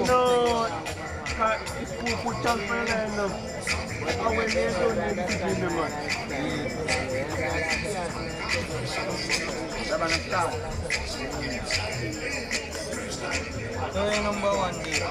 No, it's put chance for the line now. I went there to the man. So number 1 day.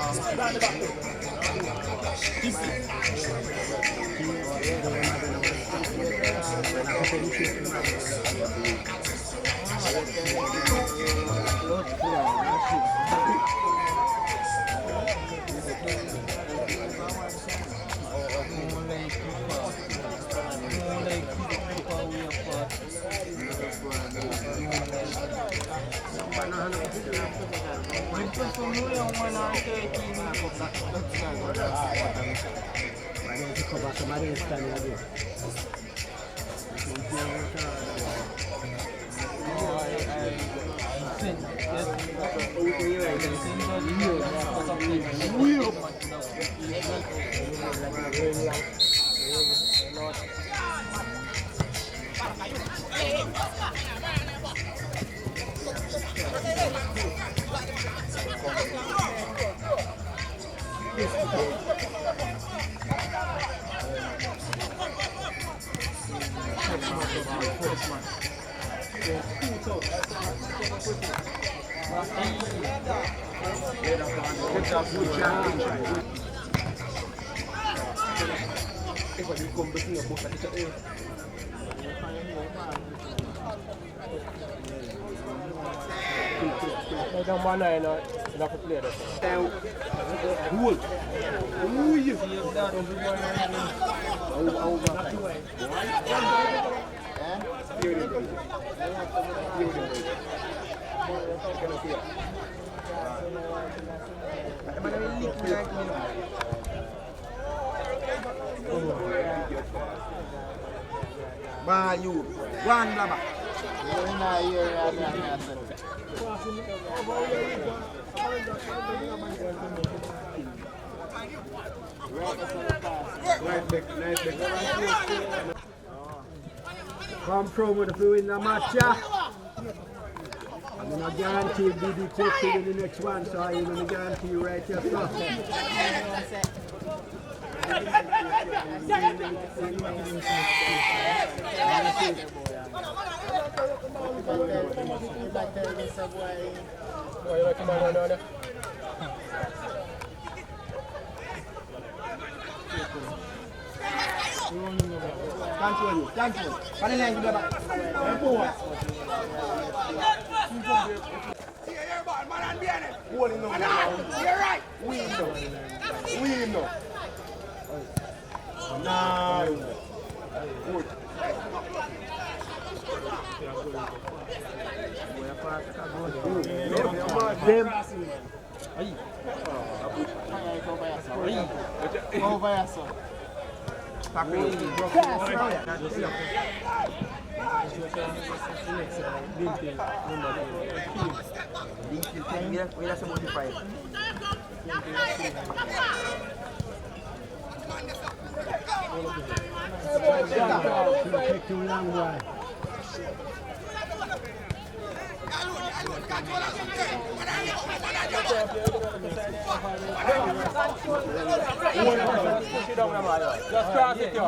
I don't want to know enough to play that. Cool. You one blabber. Come Frome with the win the match, yeah. I'm going to guarantee BD Cook to win the next one, so I'm going to guarantee you right here, so. Thank you. You're right. We know. Nice. Good. Take too long, boy. Just cross it, yo.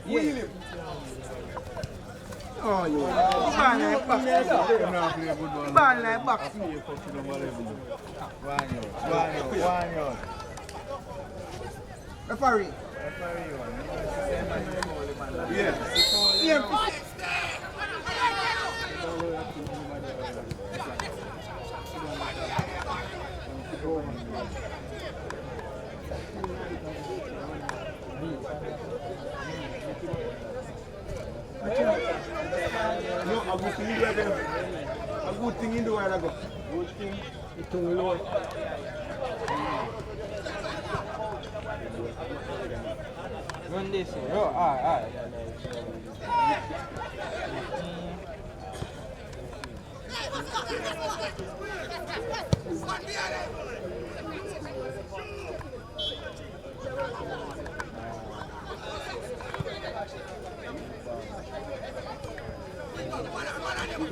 Wheel him. Oh, you. Ball like box. One yard. Referee. Yeah. No, a good thing in the while ago. Good thing. It took me low. Run this way. Oh, alright.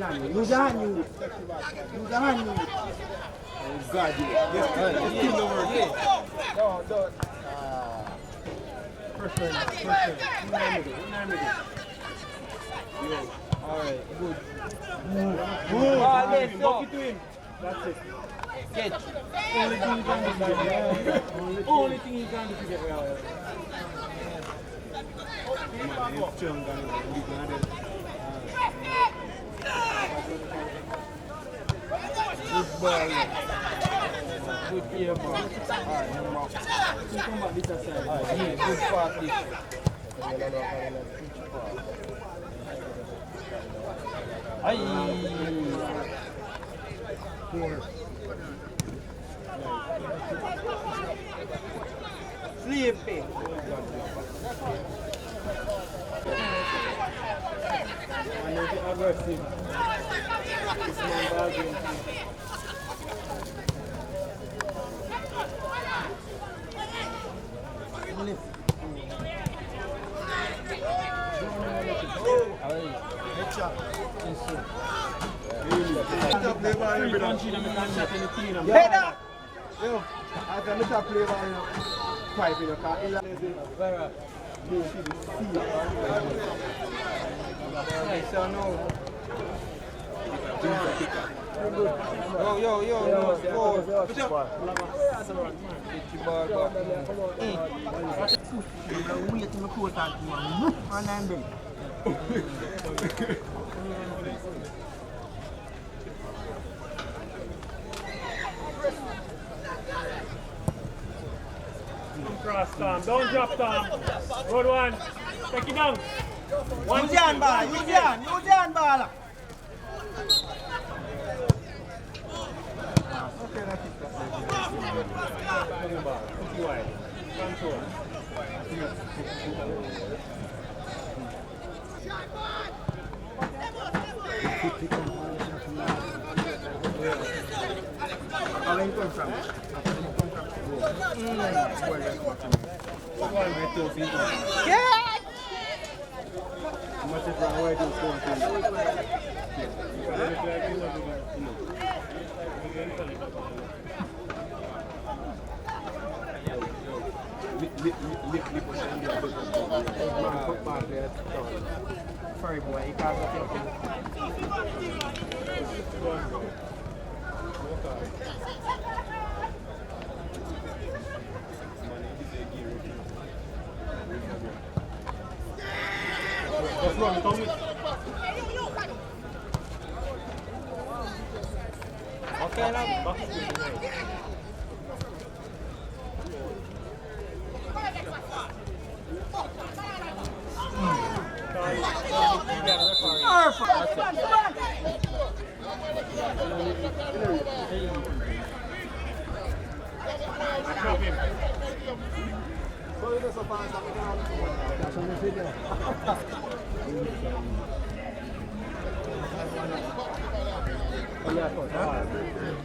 Use your hand, use it. Use your hand, use it. Oh God, yes, still don't work. Don't. Pressure. Alright, good. Move. let's go. Buck it to him. That's it. Get. Only thing he can do to get Only thing he can do to get well. Good ball. Good here, ball. Alright, good pass this. Aye. Sleeping. And it's aggressive. This man bargain. Yo, I can look at play ball pipe in the car. Nice, so no. Yo, no. Go. Get your ball back. Wait till my coat and I'm big. Cross, Tom. Don't drop, Tom. Road one. Take it down. Use your handball. Okay, that's it. Okay, wide. Control. Where you come from? Much of our way to Sorry, boy, you can't go Okay lang.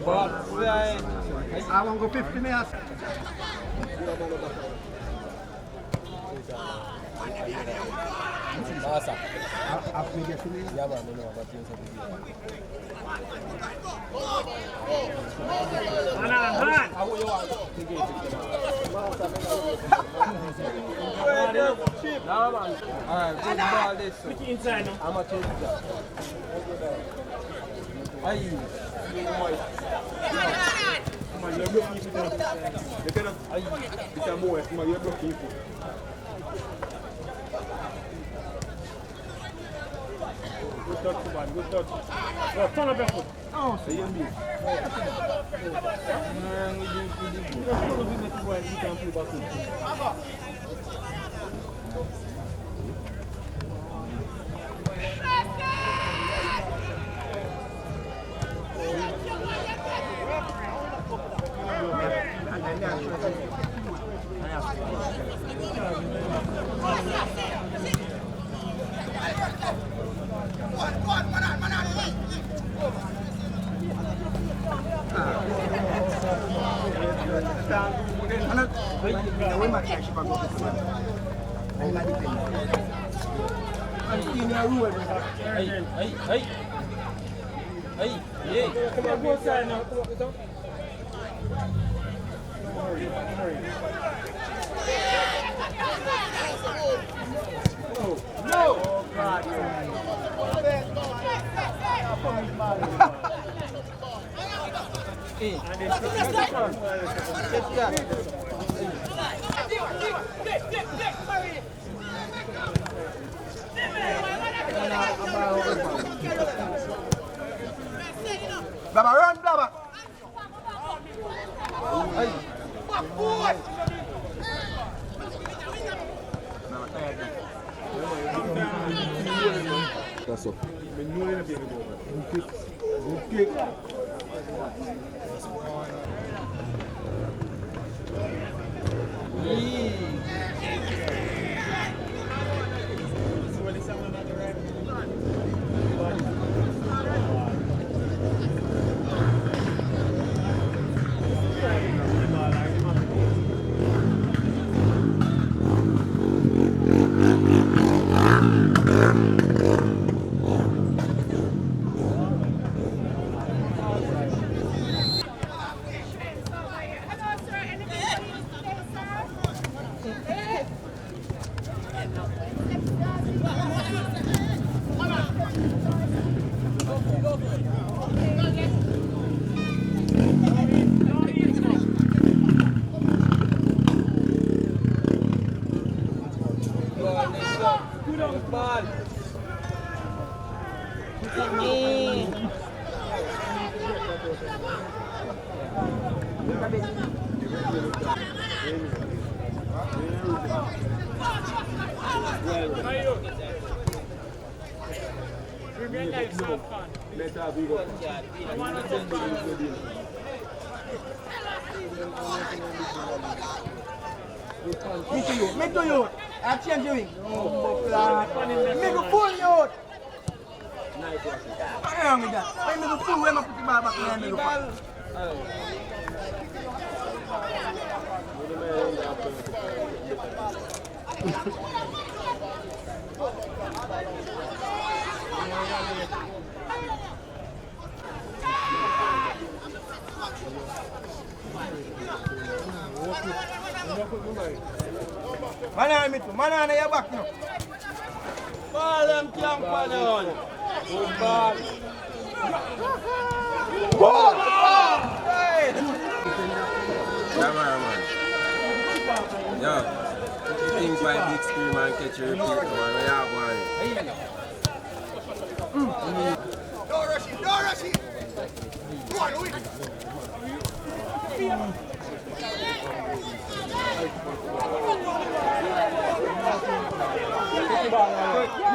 Backside. I want to go 50 minutes. After you get to me? Yeah, man, Alright, good ball this. Put it inside now. How much is that? Aye. Come on, you're blocking it now. You cannot. It's a boy. Come on, you're blocking it. Good touch, man. Good touch. Oh, turn up your foot. Oh, So you're me. You can't play basketball. Hey. Hey, hey. Come on, go side now. No! Oh, God. Blabber, run, blabber. Hey. That's up. Good kick. Me to you. I change you. Oh, me go pull you out. What's wrong with that? When me go pull, when I put the ball back in, me go pull. Man, you're back now. Ball them Camperdown. Good ball. Yeah, man. Yeah. Things like big screen and catch a repeat, man. We have one. Don't rush it, don't rush it. Go on, win.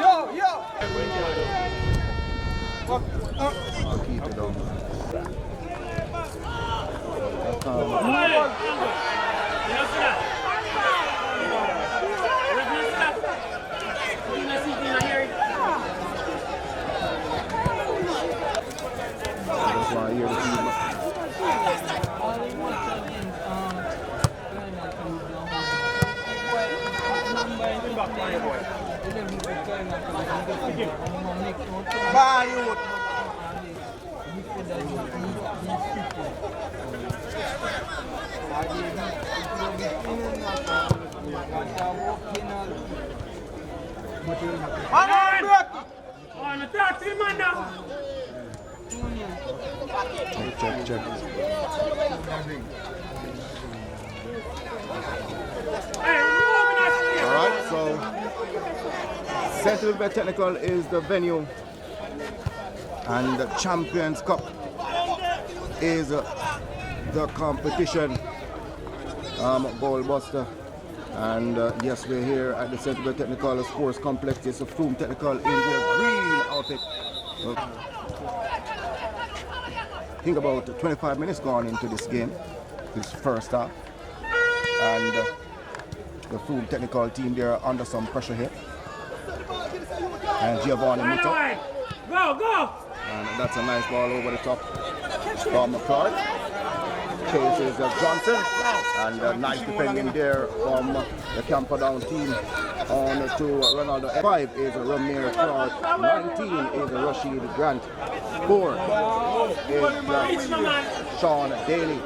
Yo. I'll keep it on. That's why I hear the feedback. Ball you. Check. Alright, so Central Technical is the venue and the Champions Cup is the competition goal buster. And yes, we're here at the Central Technical Sports Complex. It's a Frome Technical in their green outfit. I think about 25 minutes gone into this game, this first half. And the Frome Technical team, they're under some pressure here. And Giovanni Mito. Go! And that's a nice ball over the top from McCord. chases Johnson, and nice defending there from the Camperdown team. On to Ronaldo. 5 is Ramir Clark. 19 is Rashid Grant. 4 is Sean Daly.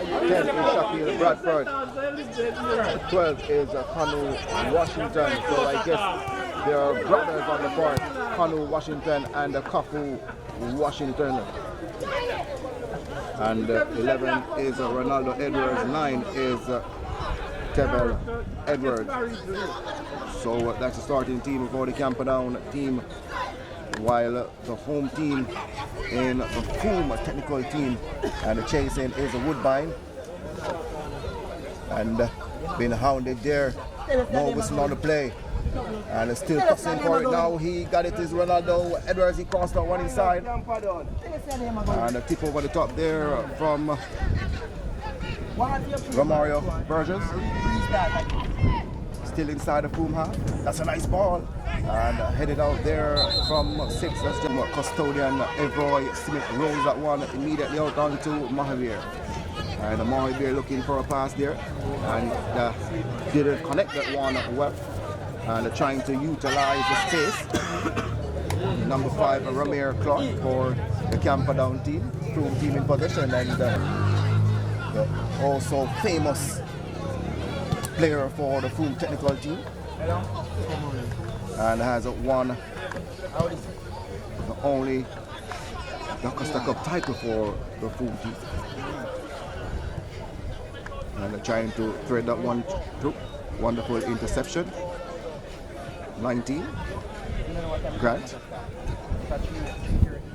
10 is Shaquille Bradford. 12 is Kanu Washington. So I guess they are brothers on the court. Kanu Washington and Kafu Washington. And 11 is Ronaldo Edwards. 9 is Tebel Edwards. So that's the starting team for the Camperdown team, while the home team in the Frome technical team and the chasing is a Woodbine, and being hounded there. No whistle on the play, and it's still tossing for it now. He got it, is Ronaldo Edwards. He crossed out one inside, and a tip over the top there from Romario Burgess. Still inside the Frome half. That's a nice ball. And headed out there from 6. That's the custodian Evroy Smith rolls that one immediately out onto Mahavir. And Mahavir looking for a pass there. And didn't connect that one well. And trying to utilize the space. Number 5, Ramir Clark for the Camperdown team. Frome team in possession. And the also famous player for the Frome technical team, and has won the only Augusta Cup title for the Frome team, and they're trying to thread that one through. Wonderful interception. 19 Grant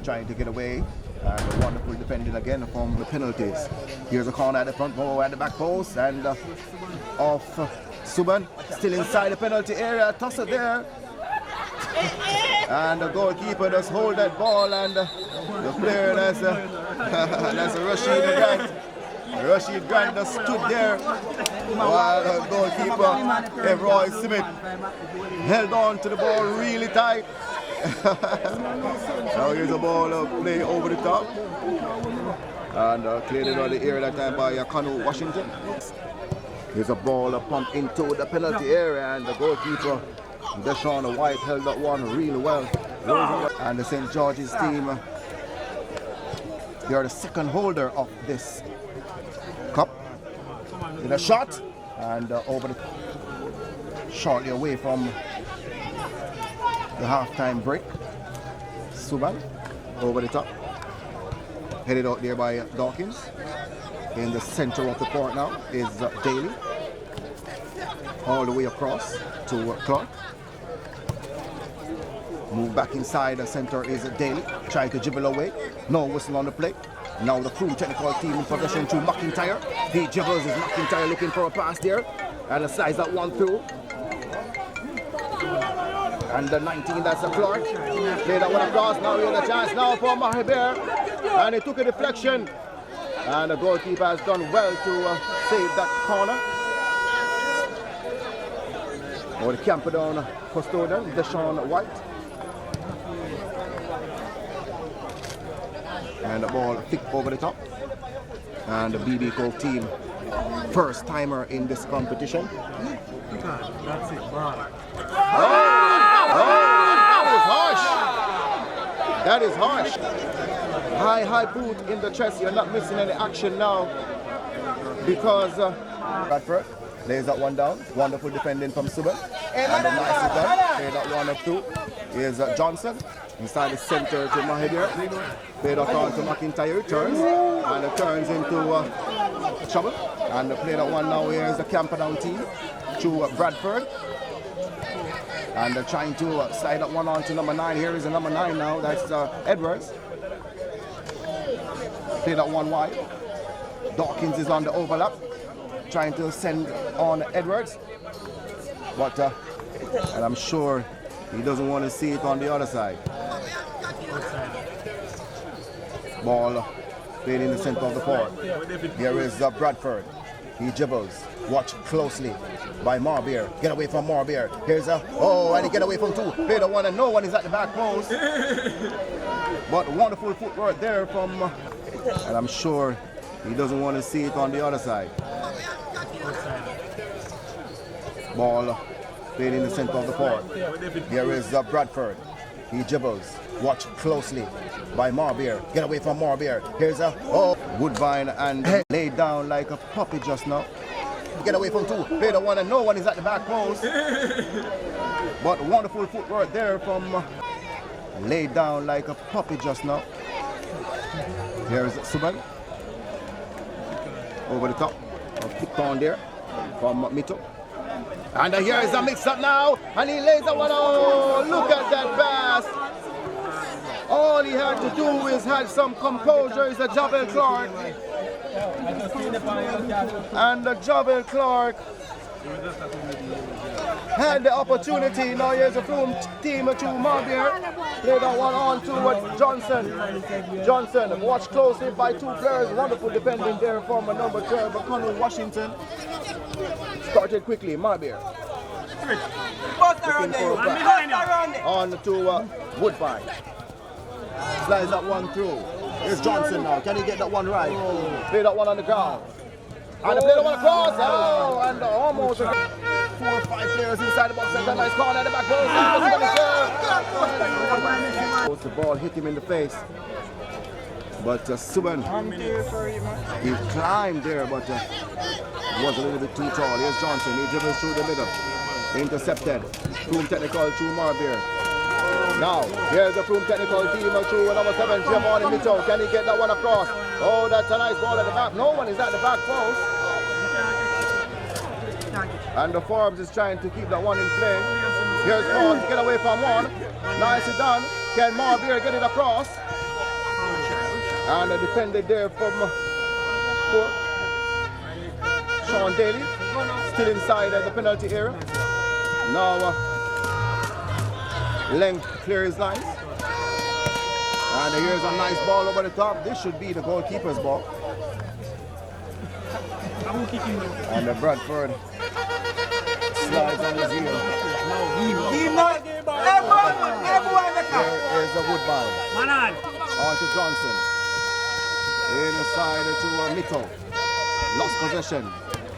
trying to get away, and wonderful defending again from the penalties. Here's a corner at the front post, at the back post, and off Suban, still inside the penalty area, toss it there. And the goalkeeper just hold that ball, and the player that's Rashid Grant. Rashid Grant just stood there while the goalkeeper, Evroy Smith, held on to the ball really tight. Now here's a ball play over the top, and cleared it on the air that time by Kanu Washington. Here's a ball pumped into the penalty area, and the goalkeeper, Deshaun White, held that one really well. And the St. George's team, they are the second holder of this cup. With a shot, and over the shortly away from the halftime break. Suban over the top, headed out there by Dawkins. In the center of the court now is Daly, all the way across to Clark. Move back inside the center is Daly, trying to dribble away. No whistle on the play. Now the Frome technical team in possession to McIntyre. He dribbles, is McIntyre looking for a pass there, and slides that one through. And the 19, that's a Clark. Play that one across. Now he has a chance now for Mahabir, and he took a deflection. And the goalkeeper has done well to save that corner. Or the Camperdown custodian, Deshaun White. And the ball thick over the top. And the BB Cove team, first timer in this competition. That's it, bro. That is harsh. High boot in the chest. You're not missing any action now, because Bradford lays that one down. Wonderful defending from Suban. And the nicely done. Play that one up too. Here's Johnson inside the center to Mahabir. Played off on to McIntyre. Turns, and it turns into trouble. And play that one now. Here's the Camperdown team to Bradford. And they're trying to slide that one on to number 9. Here is the number 9 now. That's Edwards. Play that one wide. Dawkins is on the overlap, trying to send on Edwards. But and I'm sure he doesn't want to see it on the other side. Ball played in the center of the court. Here is Bradford. He dribbles. Watch closely by Marbier. Get away from Marbier. Here's and he get away from 2. Play the one, and no one is at the back post. But wonderful footwork there from, and I'm sure He doesn't want to see it on the other side. Ball played in the center of the court. Here is Bradford. He dribbles. Watch closely by Marbeer. Get away from Marbeer. Here's Woodbine and laid down like a puppy just now. Get away from two. Play the one and no one is at the back post. But wonderful footwork there from laid down like a puppy just now. Here's Subban. Over the top. Picked on there from Mito. And here is a mix-up now. And he lays that one. Oh, look at that pass. All he had to do is had some composure. Is a Javel Clark. And Javel Clark had the opportunity. Now here's a Frome team to Marbeer. Play that one on to Johnson. Johnson, watch closely by two players. Wonderful defending there from number 12, Connell Washington. Started quickly, Marbeer. On to Woodbine. Slides that one through. Here's Johnson now. Can he get that one right? Play that one on the ground. And play that one across. Oh, and almost 4 or 5 players inside the box. Center. Nice corner at the back post. The ball hit him in the face. But Subban, he climbed there, but was a little bit too tall. Here's Johnson. He dribbles through the middle. Intercepted. Frome technical to Marbeer. Now, here's the Frome technical team through number 7, Giamone Mito. Can he get that one across? Oh, that's a nice ball at the back. No one is at the back post. And the Forbes is trying to keep that one in play. Here's Forbes, get away from one. Nicely done. Can Marbeer get it across? And defended there from Sean Daly. Still inside the penalty area. Now, length clear his lines. And here's a nice ball over the top. This should be the goalkeeper's ball. And Bradford slides on his heel. Here is a Woodbine. On to Johnson. Inside to Mito. Lost possession.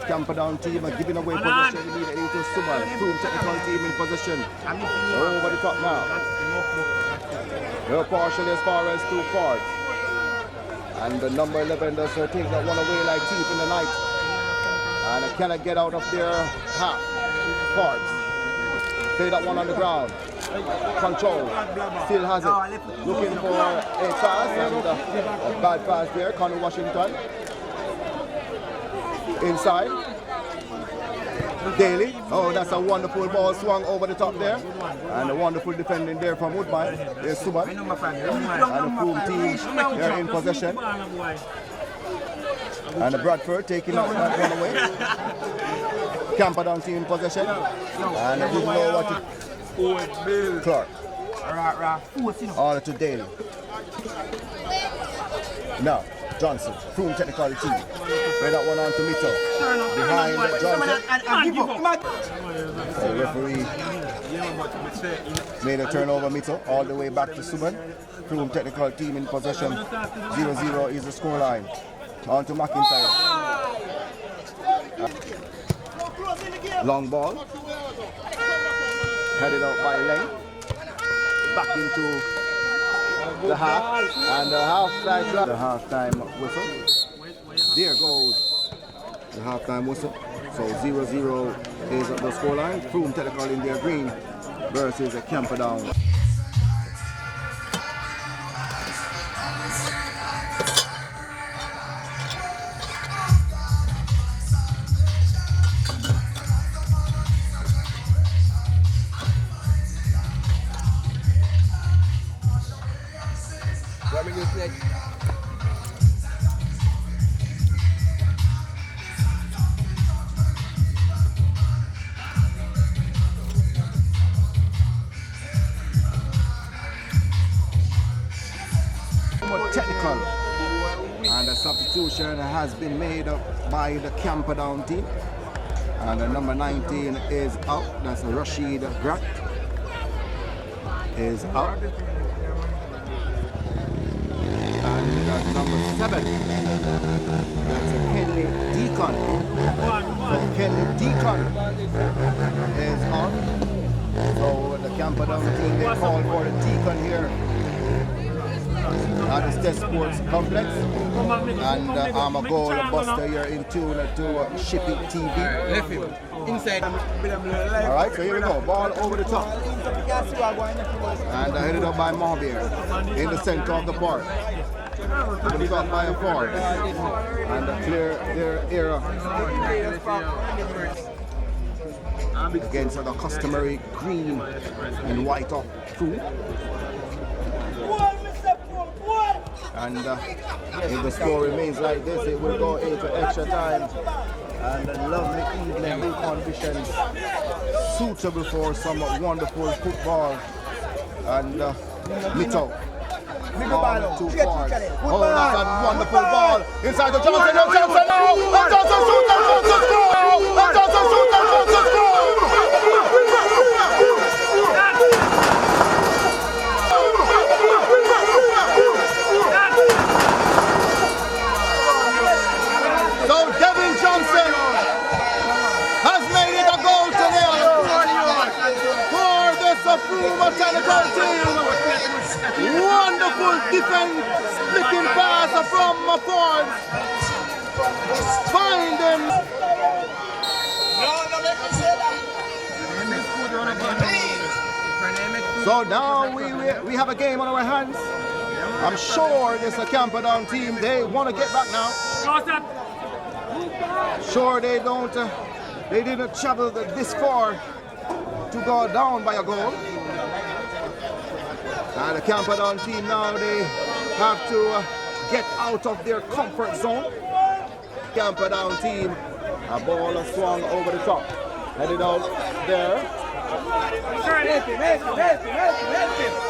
Camperdown team are giving away possession immediately to Subban. Frome technical team in possession. Over the top now. They're partially as far as 2 cards. And the number 11 does take that one away like thief in the night. And cannot get out of their half. Cards. Play that one on the ground. Control. Still has it. Looking for a pass and a bad pass there. Connell Washington. Inside. Daly. Oh, that's a wonderful ball swung over the top there. And a wonderful defending there from Woodbine. There's Subban. And the Frome team they're in possession. And the Bradford taking that one away. Camperdown team in possession. And I didn't know what to... Clark. On to Daly. Now, Johnson, Frome technical team. Play that one on to Mito. Behind Johnson. The referee made a turnover, Mito, all the way back to Subban. Frome technical team in possession. 0-0 is the scoreline. On to McIntyre. Long ball. Headed out by length. Back into the half. And the half-time whistle. There goes the half-time whistle. So 0-0 is the scoreline. Frome technical in their green versus Camperdown. Technical, and a substitution has been made by the Camperdown team, and the number 19 is out. That's Rashid Grat is out, And number 7, that's Kenley Deacon. So Kenley Deacon is on. So the Camperdown team, they call for the Deacon here at the STETHS Sports Complex. And I'm a goal buster here in tune to Shippy TV. Left him. Inside. Alright, so here we go. Ball over the top. And headed up by Marbier in the center of the park. Over the top by a Ford. And clear their area against the customary green and white up crew. And if the score remains like this, it will go into extra time. And a lovely evening in conditions suitable for some wonderful football. And Mito. Ball too far. Oh, that's a wonderful ball inside the Johnson. And Johnson now! And Johnson shoots and Johnson scores! And Johnson shoots and Johnson scores! So Devin Johnson has made it a goal today for the Frome Mechanical team. Wonderful defense, splitting pass from Ford. Finding. So now we have a game on our hands. I'm sure this Camperdown team, they want to get back now. Sure they don't, they didn't travel this far to go down by a goal. And the Camperdown team now, they have to get out of their comfort zone. Camperdown team, a ball swung over the top. Headed out there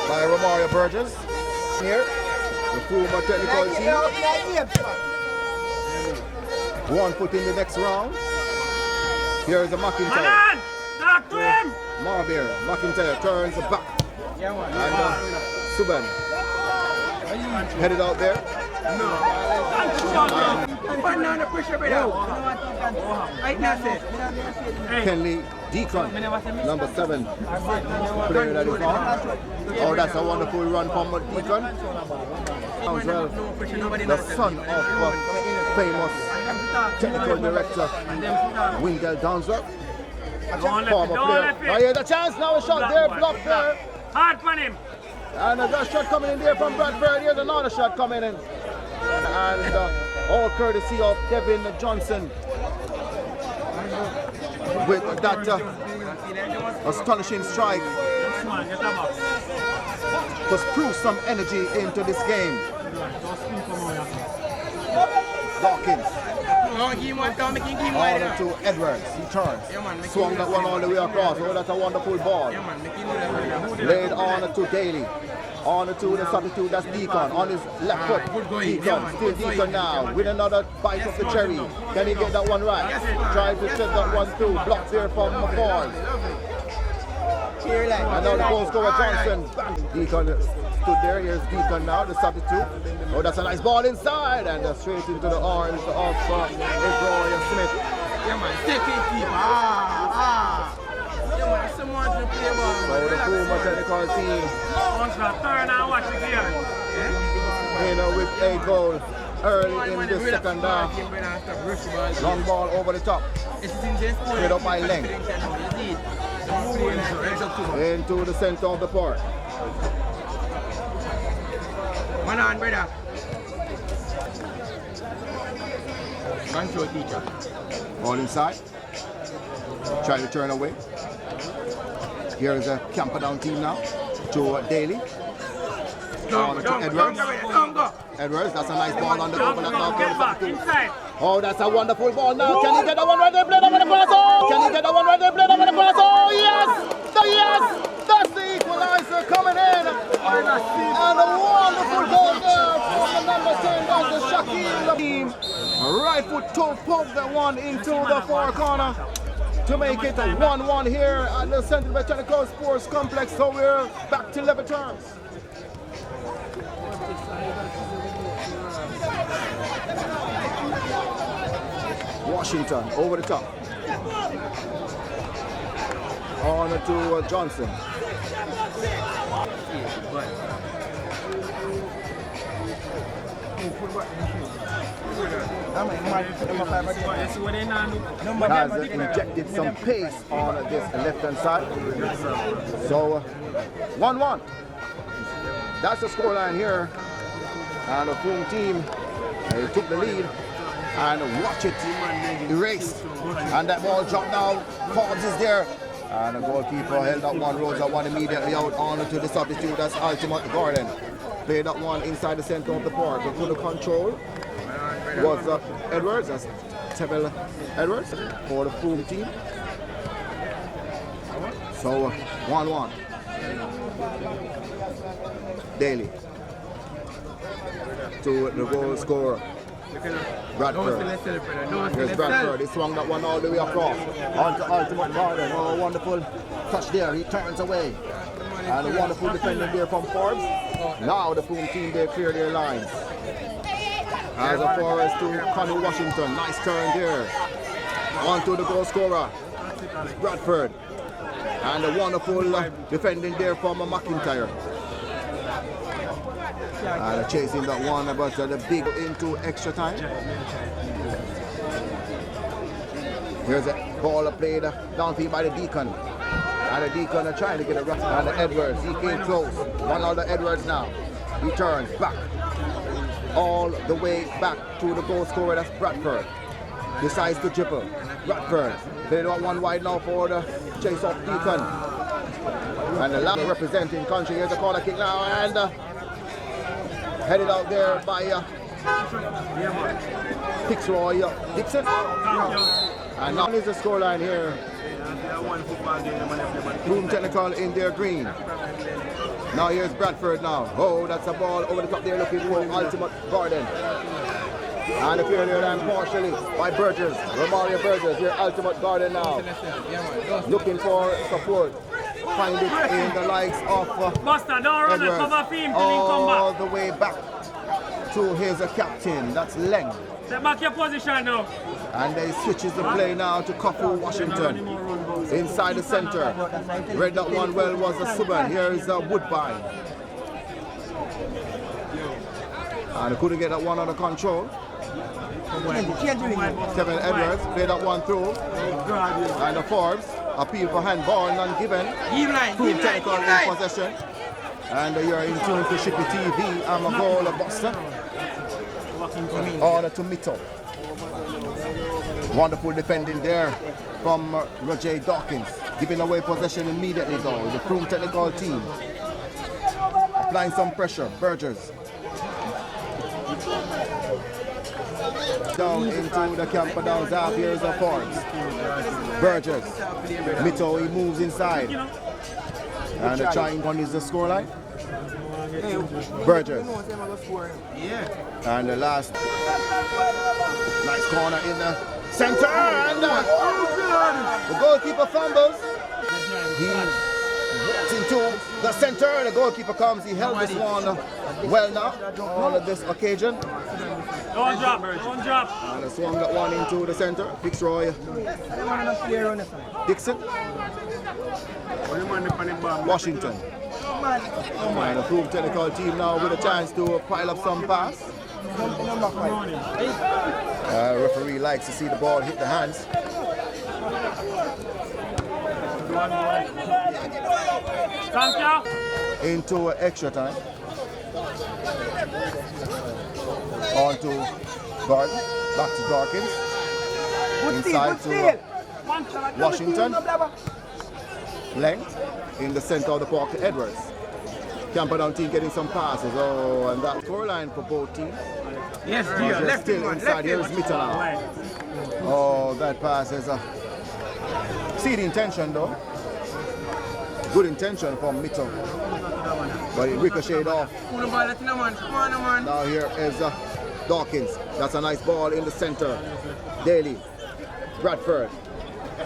by Romario Burgess. Here, the Frome technical team. 1 foot in the next round. Here is the McIntyre. Marbier, McIntyre turns back. And Subban headed out there. Kenley Deacon, number 7, player that is on. Oh, that's a wonderful run from Deacon. As well, the son of famous technical director Wendell Downsworth. Former player. Oh, yeah, the chance now, a shot there, blocked there. Hard for him. And a shot coming in there from Bradford. Here's another shot coming in. And all courtesy of Devin Johnson. With that astonishing strike. Just prove some energy into this game. Dawkins. On to Edwards. He turns. Swung that one all the way across. Oh, that's a wonderful ball. Laid on to Daly. On to the substitute, that's Deacon. On his left foot, Deacon. Still Deacon now. With another bite of the cherry. Can he get that one right? Trying to set that one through. Blocked there from Ford. And now the goal scorer Johnson. Deacon stood there. Here's Deacon now, the substitute. Oh, that's a nice ball inside. And straight into the arms of Roy Smith. Yeah, man. Take it, keeper. Yeah, man. Someone to play ball. So the Frome technical team. Turn and watch the game. With a goal early in the second half. Long ball over the top. Straight up by length. Into the center of the park. Man on, brother. Control teacher. Ball inside. Trying to turn away. Here is a Camperdown team now. To Daly. On to Edwards. Edwards, that's a nice ball on the top. Get back, inside. Oh, that's a wonderful ball now. Can he get that one right there? Play that one across. Oh, can he get that one right there? Play that one across. Oh, yes! Yes! That's the equalizer coming in. And a wonderful goal there from the number 10. That's the Shaquille team. Right foot toe poke that one into the far corner to make it a 1-1 here at the Central Mechanical Sports Complex. So we're back to level terms. Washington over the top. On to Johnson. Has injected some pace on this left-hand side. So 1-1. That's the scoreline here. And the Frome team took the lead. And watch it erased. And that ball dropped down. Forbes is there. And the goalkeeper held that one. Rosa one immediately out on to the substitute. That's Ultimate Garden. Played that one inside the center of the park. The full control was Edwards. That's Tebel Edwards for the Frome team. So 1-1. Daly to the goal scorer. Bradford. Here's Bradford. He swung that one all the way across. On to Ultimate Garden. Oh, wonderful touch there. He turns away. And a wonderful defending there from Forbes. Now the Frome team, they clear their lines. As a forest to Connie Washington. Nice turn there. On to the goal scorer. Bradford. And a wonderful defending there from McIntyre. And chasing that one, but the big into extra time. Here's a ball played downfield by the Deacon. And the Deacon are trying to get a rush. And the Edwards, he came close. One of the Edwards now. He turns back. All the way back to the goal scorer, that's Bradford. Decides to dribble. Bradford. They don't one wide now for the chase of Deacon. And the last representing country, here's a corner kick now. And headed out there by Fitzroy Dixon. And now is the scoreline here. Frome Technical in their green. Now here's Bradford now. Oh, that's a ball over the top there looking for Ultimate Garden. And the clear there partially by Burgess. Romario Burgess, here Ultimate Garden now. Looking for support. Find it in the likes of Edwards. All the way back to his captain. That's Leng. Step back your position now. And they switches the play now to Kofu Washington. Inside the center. Read that one well was a Subban. Here is Woodbine. And couldn't get that one under control. Kevin Edwards played that one through. And the Forbes appeal for handball, none given. Frome Technical in possession. And you're in tune to Shippy TV. I'm a goal of Buster. On to Mito. Wonderful defending there from Roger Dawkins. Giving away possession immediately though. The Frome Technical team. Applying some pressure. Burgess. Down into the Camperdown half. Here's the Forbes. Burgess. Mito, he moves inside. And the trying one is the scoreline. Burgess. And the last nice corner in the center. And the goalkeeper fumbles. He walks into the center. The goalkeeper comes. He held this one well now on this occasion. Don't drop. And swung that one into the center. Fitzroy Dixon. Washington. And the Frome Technical team now with a chance to pile up some pass. Referee likes to see the ball hit the hands. Into extra time. On to Garden. Back to Dawkins. Inside to Washington. Length in the center of the park to Edwards. Camperdown team getting some passes. Oh, and that scoreline for both teams. Yes, dear. Left still inside. Here's Mito now. Oh, that pass is a see the intention though. Good intention from Mito. But it ricocheted off. Now here is Dawkins. That's a nice ball in the center. Daly. Bradford.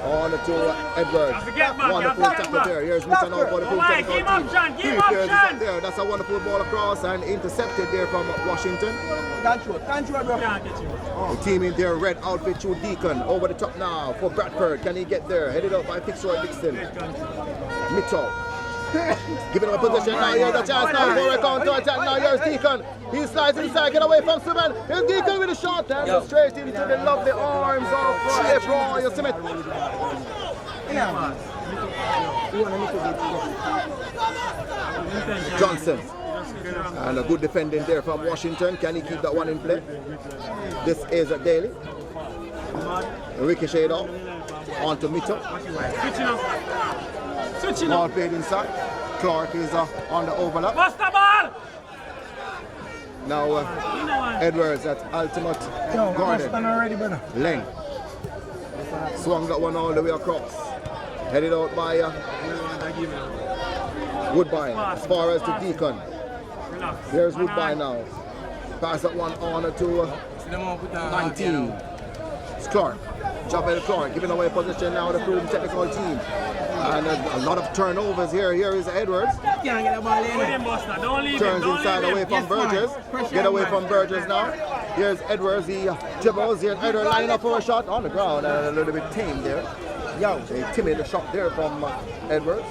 On to Edwards. Forget back, Wonderful forget tackle back. there. Here's Mr. Now for the full Why? technical Give up, team. John, give Three up, players John. there. That's a wonderful ball across and intercepted there from Washington. Control, bro. The team in their red outfit through Deacon. Over the top now for Bradford. Can he get there? Headed up by Fitzroy Dixon. Mitchell. Giving him a position now. Here's the chance now for a counter attack. Now here's Deacon. He slides inside, get away from Simon. Here's Deacon with a shot and straight into the lovely arms of Efron Smith. Johnson. And a good defending there from Washington. Can he keep that one in play? This is a Daly. Ricochet off. On to Mitchell. Ball played inside. Clark is on the overlap. Bust the ball! Now Edwards at ultimate Gordon. Already, brother. Leng. Swung that one all the way across. Headed out by Woodbine as far as the Deacon. There's Woodbine now. Pass that one on to 19. It's Clark. Jabel Clark giving away position now to the Frome technical team. And a lot of turnovers here. Here is Edwards. Can't get the ball in. Don't leave him, Turns don't inside leave him. away from Burgess. Get away from Burgess now. Here's Edwards. He dribbles. Here's Edwards lining up for a shot on the ground. And a little bit tame there. Yeah, a timid shot there from Edwards.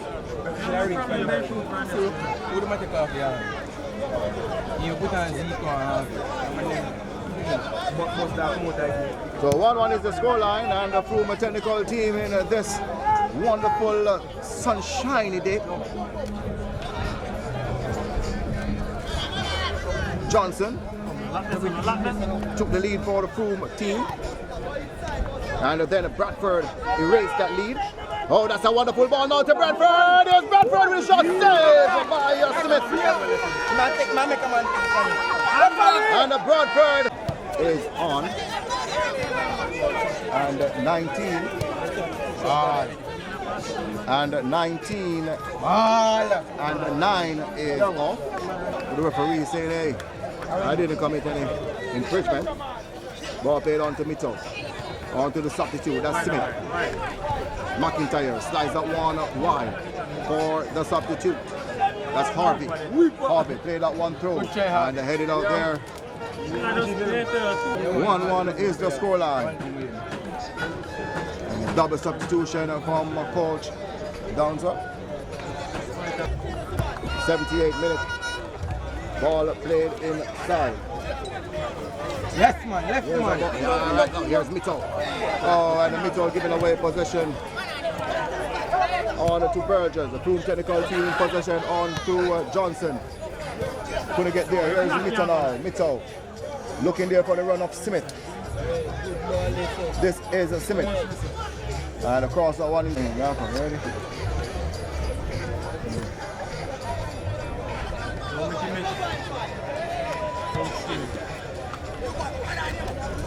So 1-1 is the scoreline, and the Frome technical team in this wonderful sunshiny day. Johnson took the lead for the Frome team, and then Bradford erased that lead. Oh, that's a wonderful ball now to Bradford. There's Bradford with a shot saved by Smith. And Bradford is on. And 19. And 19. And 9 is off. The referee is saying, hey, I didn't commit any infringement. Ball played on to Mitchell. On to the substitute. That's Smith. McIntyre slides that one wide for the substitute. That's Harvey. Harvey played that one through and headed out there. 1-1 is the scoreline. Double substitution from coach Downser. 78 minutes. Ball played inside. Left man. Here's Mitchell. Oh, and Mitchell giving away possession on to Burgess. The Frome technical team possession on to Johnson. Couldn't get there. Here's Mitchell now. Mitchell looking there for the run of Smith. This is Smith. And across that one. Ready?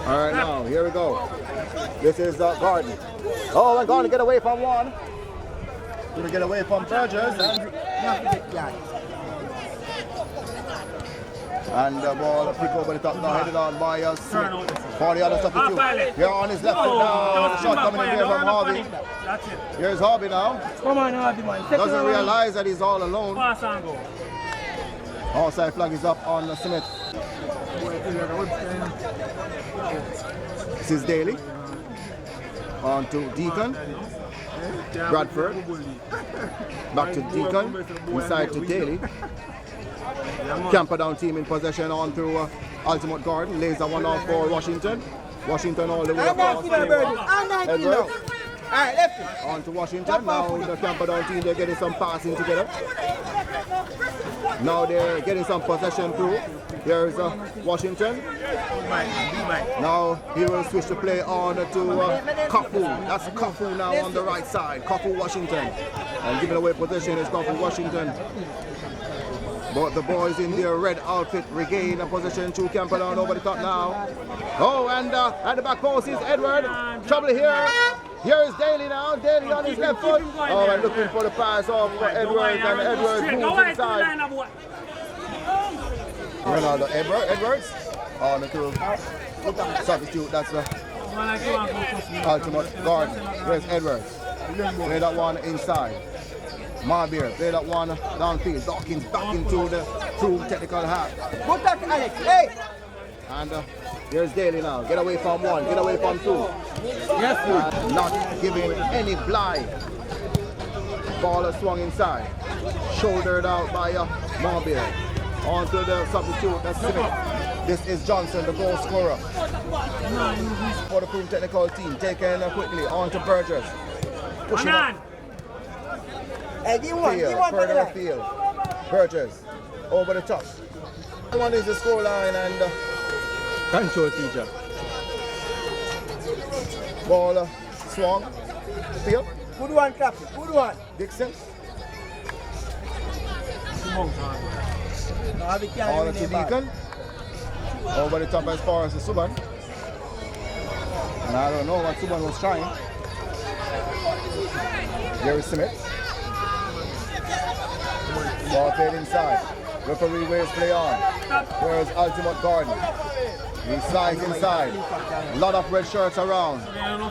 All right, now, here we go. This is Garden. Oh, and Garden get away from one. Gonna get away from Burgess. And the ball pick over the top now, headed on by Smith. For the other substitute. Here on his left foot now. The shot coming in here from Harvey. Here's Harvey now. Come on, Harvey, man. Doesn't realize that he's all alone. Pass and go. Outside flag is up on Smith. This is Daly. On to Deacon. Bradford. Back to Deacon. Inside to Daly. Camperdown team in possession on through Ultimate Garden. Lays that one off for Washington. Washington all the way across. Edwards. Alright, left. On to Washington. Now the Camperdown team, they're getting some passing together. Now they're getting some possession through. There's Washington. Now he will switch the play on to Kafu. That's Kafu now on the right side. Kafu Washington. And giving away possession is Kafu Washington. But the boys in their red outfit regain a position to Camperdown over the top now. Oh, and at the back post is Edward. Trouble here. Here is Daly now. Daly on his left foot. Oh, and looking for the pass off for Edwards, and Edwards moves inside. Ronaldo Edwards on the two substitute. That's Ultimate guard. Where's Edwards? Play that one inside. Marbeer, play that one downfield. Dawkins back into the Frome technical half. Good luck, Alex. Hey! And here's Daly now. Get away from one, get away from two. Yes, not giving any blind. Ball is swung inside. Shouldered out by Marbeer. On to the substitute, that's Smith. This is Johnson, the goal scorer. For the Frome technical team. Taken quickly on to Burgess. Pushing up. Hey, give one, Further afield. Burgess over the top. One is the scoreline and control teacher. Ball swung. Field. Good one, Captain. Good one. Dixon. No, we can't On win to the ball. Deacon. Over the top as far as the Subban. And I don't know what Subban was trying. Gary Smith. Ball played inside. Referee waves play on. There's Ultimate Garden. He slides inside. A lot of red shirts around.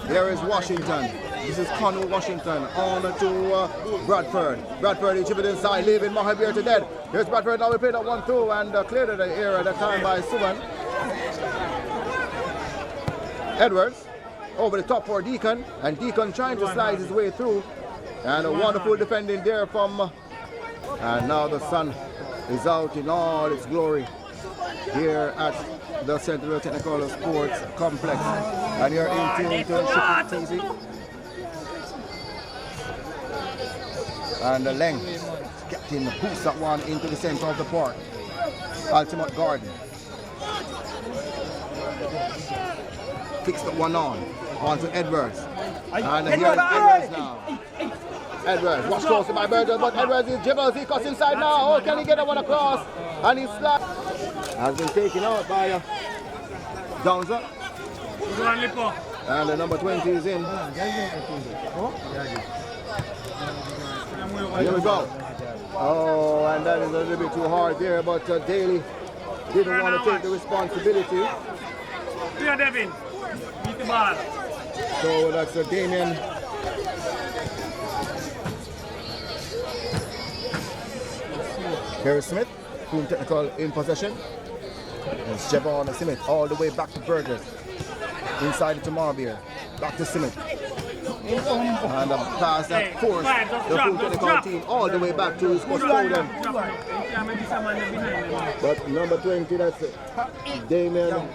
There is Washington. This is Connell Washington. On to Bradford. Bradford, he chip it inside, leaving Mahabir to dead. Here's Bradford, now we play that one through and cleared the air at the time by Subban. Edwards over the top for Deacon, and Deacon trying to slide his way through. And a wonderful defending there from, and now the sun is out in all its glory here at the Central Technical Sports Complex. And you're in tune to Shootout TV. And the length, Captain boosts that one into the center of the park. Ultimate Garden. Fix that one on to Edwards. And here is Edwards now. Edwards, watch closely by Burgess, but Edwards is dribbles, he cuts inside now. Oh, can he get that one across? And he slaps. Has been taken out by Downser. And the number 20 is in. Here we go. Oh, and that is a little bit too hard there, but Daly didn't want to take the responsibility. Here, Devin. Beat the ball. So that's Damien. Harry Smith, Frome technical in possession. And Javon Smith all the way back to Burgess. Inside to Marbeer. Back to Smith. And a pass that forced the Frome technical team all the way back to Custodian. But number 20, that's Damien.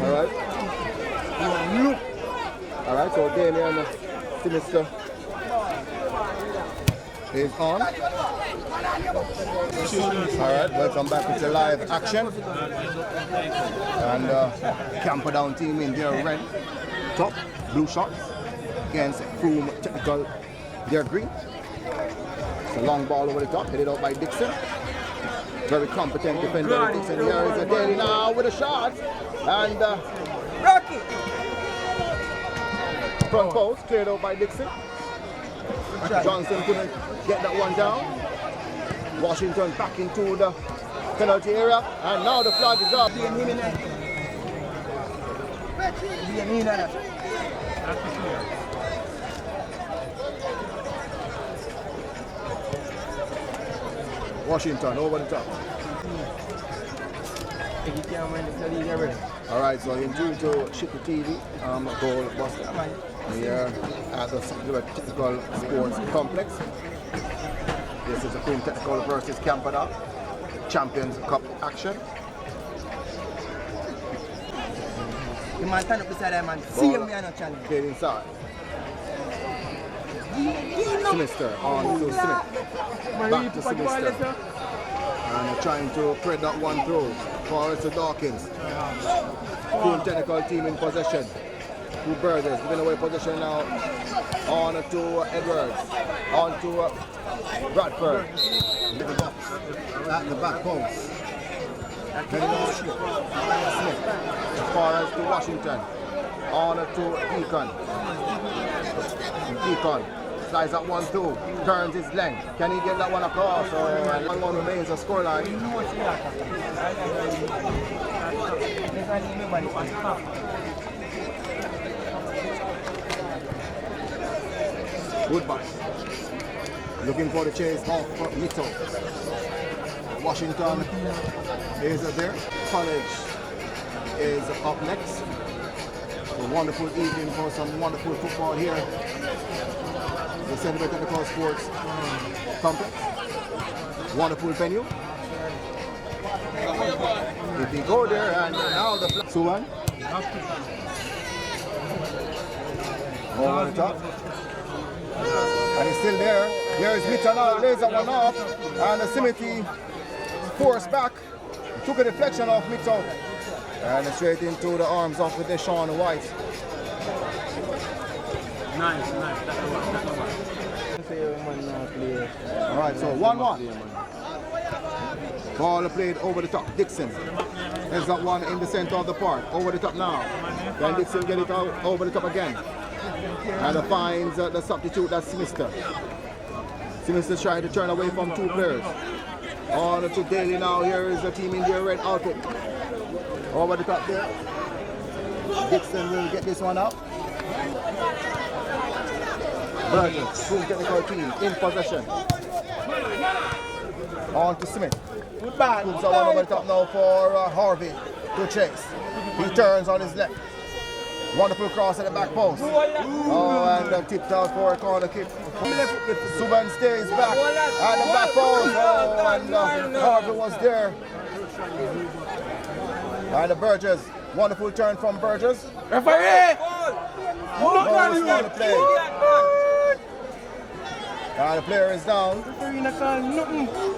Alright. Alright, so Damien Sinister is on. Alright, welcome back to the live action. And Camperdown team in their red top, blue shorts against Frome technical, their green. It's a long ball over the top, headed out by Dixon. Very competent defender Dixon. Here is a Daly now with a shot. And Rocky! front post cleared out by Dixon. Johnson couldn't get that one down. Washington back into the penalty area, and now the flag is up. Washington over the top. All right, so in due to Shootout TV, goal buster here at the Central Technical Sports Complex. This is a Frome Technical versus Camperdown Champions Cup action. The man stand up beside that man. See him, we are not challenging. Get inside. Sinister on to Smith. Back to Sinister. And trying to thread that one through. Forward to Dawkins. Frome Technical team in possession. Two Burgess giving away possession now. On to Edwards. On to Bradford. At the back post. Heading on Smith. As far as to Washington. On to Deacon. Deacon slides that one through. Turns his length. Can he get that one across? Or 1-1 remains a scoreline. Goodbye. Looking for the chase off Mito. Washington is there. College is up next. A wonderful evening for some wonderful football here. The Center Technical Sports Complex. Wonderful venue. If we go there and now the Suwan. Over the top. And he's still there. Here is Mitchell now, lays that one off. And the Simity forced back. Took a deflection off Mitchell. And straight into the arms of Deshaun White. Nice. Alright, so 1-1. Ball played over the top. Dixon. There's that one in the center of the park. Over the top now. Then Dixon get it out over the top again. And finds the substitute, that's Sinister. Sinister's trying to turn away from two players. On to Daly now. Here is the team in their red outfit. Over the top there. Dixon will get this one out. Burgess, Frome Technical team in possession. On to Smith. Moves that one over the top now for Harvey to chase. He turns on his left. Wonderful cross at the back post. Oh, and tipped out for a corner kick. Subban stays back at the back post. Oh, and Harvey was there. And the Burgess. Wonderful turn from Burgess. Referee! On the play. And the player is down.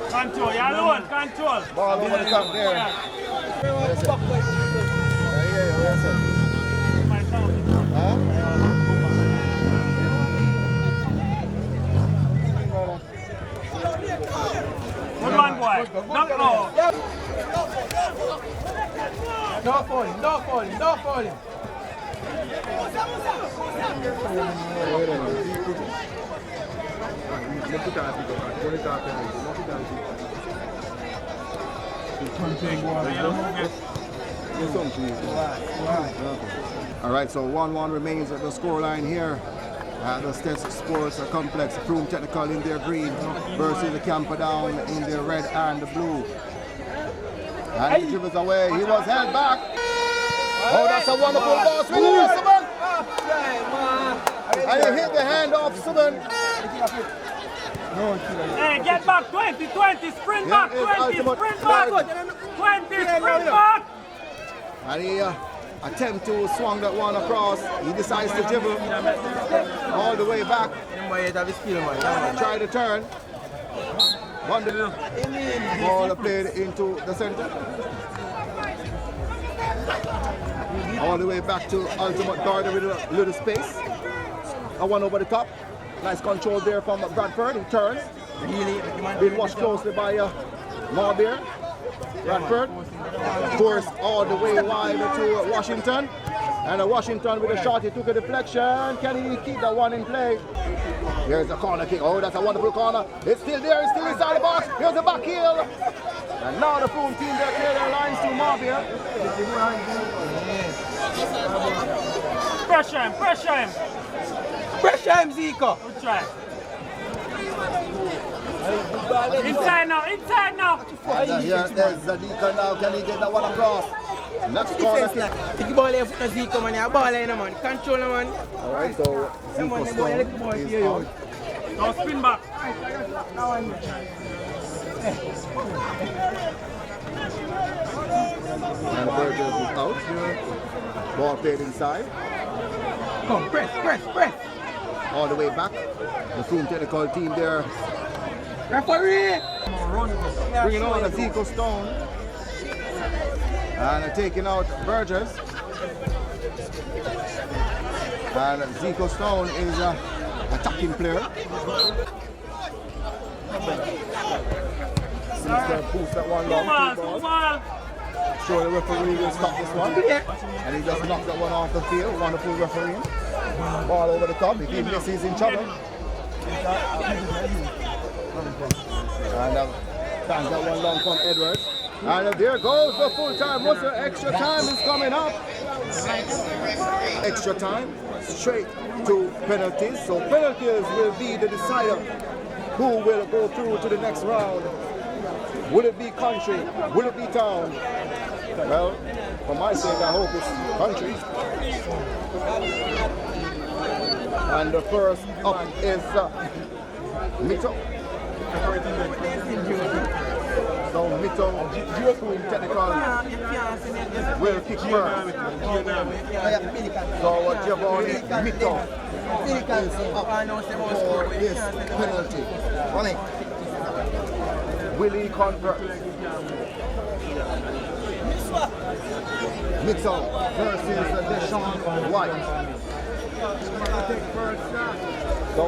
Control, you're alone, control. Ball over the top there. Yes, sir. Yes, sir. Huh? Good man, boy. Knock out. No falling. All right, so 1-1 remains at the scoreline here at the STETHS Sports Complex. Frome Technical in their green versus the Camperdown in their red and the blue. And he dribbles away. He was held back. Oh, that's a wonderful ball. And he hit the hand off Subban. Hey, get back, 20, sprint back, 20, sprint back, 20, sprint back. And he attempt to swing that one across. He decides to dribble all the way back. Try to turn. Ball played into the center. All the way back to Ultimate Garden with a little space. A one over the top. Nice control there from Bradford. He turns. Been watched closely by Marbeer. Bradford. Forced all the way wide to Washington. And Washington with a shot. He took a deflection. Can he keep that one in play? Here's the corner kick. Oh, that's a wonderful corner. It's still there. It's still inside the box. Here's the back heel. And now the Frome team, they clear their lines to Marbeer. Pressure him. Pressure him, Zico. Good try. Inside now. And here there's Zadika now. Can he get that one across? Next corner kick. Take the ball here for Zico, man. You ball here, man. Control, man. Alright, so Zico Stone is out. Now spin back. And Burgess is out. Ball played inside. Come, press. All the way back. The Frome Technical team there. Referee! Bringing on the Zico Stone. And taking out Burgess. And Zico Stone is an attacking player. Boost that one long. Sure, the referee will stop this one. And he just knocks that one off the field. Wonderful referee. Ball over the top. If he misses, he's in trouble. And stands that one long from Edwards. And there goes the full time whistle. Extra time is coming up. Extra time, straight to penalties. So penalties will be the decider who will go through to the next round. Will it be country? Will it be town? Well, for my sake, I hope it's country. And the first up is Mito. So Mito, technical, will kick first. So Giovanni Mito is up for this penalty. Willie converts. Mito versus Deshaun White. So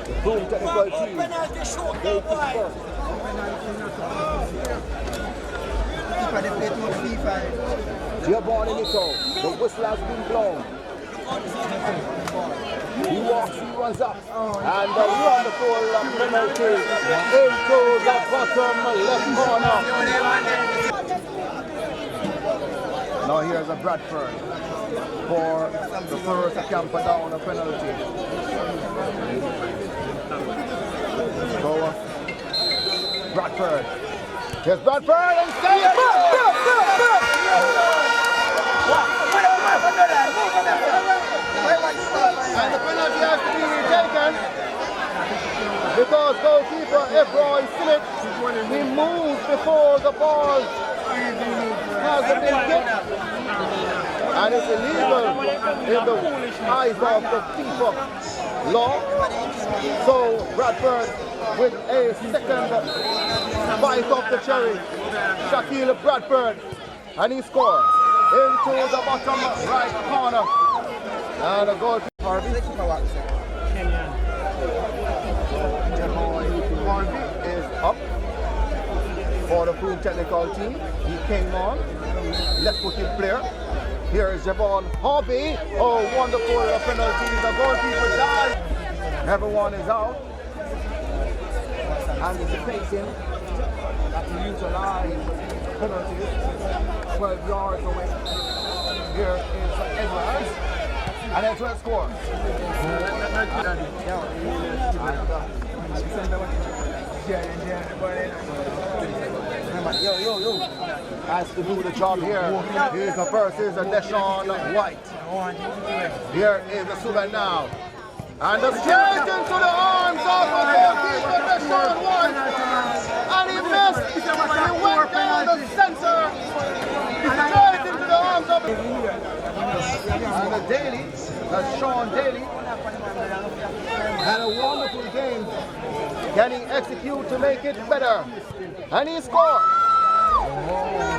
the Frome technical team, they kick first. Giovanni Mito, the whistle has been blown. He walks, he runs up, and the wonderful penalty into the bottom left corner. Now here's a Bradford for the first Camperdown penalty. So Bradford. Here's Bradford and stay it! And the penalty has to be taken because goalkeeper Ebroy Smith, he moves before the ball has been kicked. And it's illegal in the eyes of the FIFA law. So Bradford with a second bite of the cherry. Shaquille Bradford, and he scores into the bottom right corner. And a goal Harvey is up for the Frome technical team. He came on, left-footed player. Here is Javon Harvey. Oh, wonderful penalty. The goalkeeper dies. Everyone is out. And it's facing that to utilize penalties 12 yards away. Here is Edwards. And that's what scores. Has to do the job here. Here's the first is a Deshaun White. Here is the Suban now. And the straight into the arms of the goalkeeper Deshaun White. And he missed. He went down the center. Straight into the arms of and the Daly, that's Sean Daly, had a wonderful game. Can he execute to make it better? And he scored.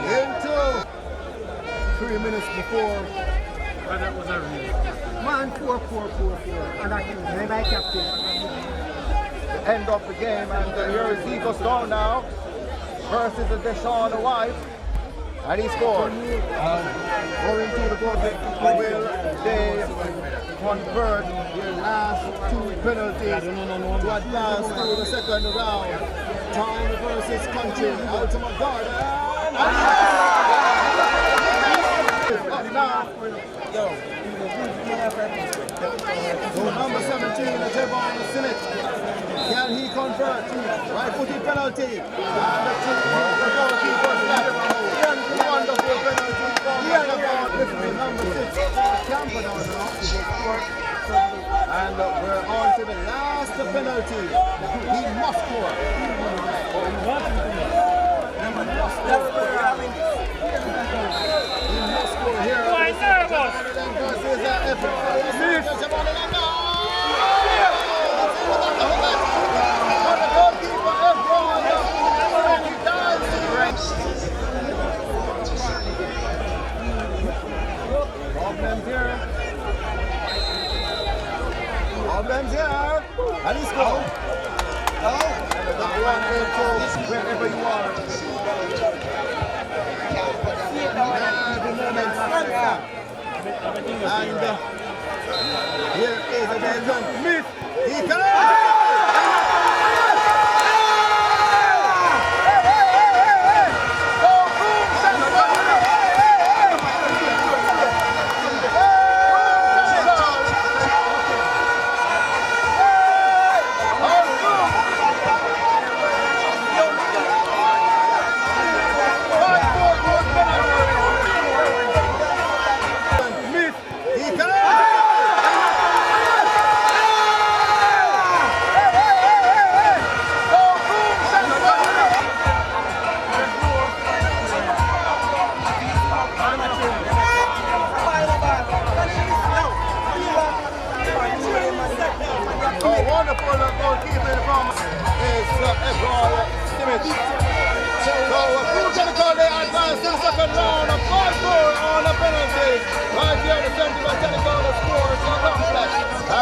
Into 3 minutes before. Man, 4-4-4-4. And that's my captain. The end of the game, and here is Eagle Storm now versus the Deshaun White. And he scored. Going to the goal, will they convert their last two penalties to advance to the second round? Town versus country, ultimate guard. Up now. So number 17, Javon Smith. Can he convert? Right-footed penalty. And the goalkeeper left. Wonderful penalty from Javon. This is number 6 for Camperdown now. And we're on to the last penalty. He must score. He must score here. Quite nervous. Versus Problems here. And he scored. That one into wherever you are. Every moment. And here is a gentleman. He can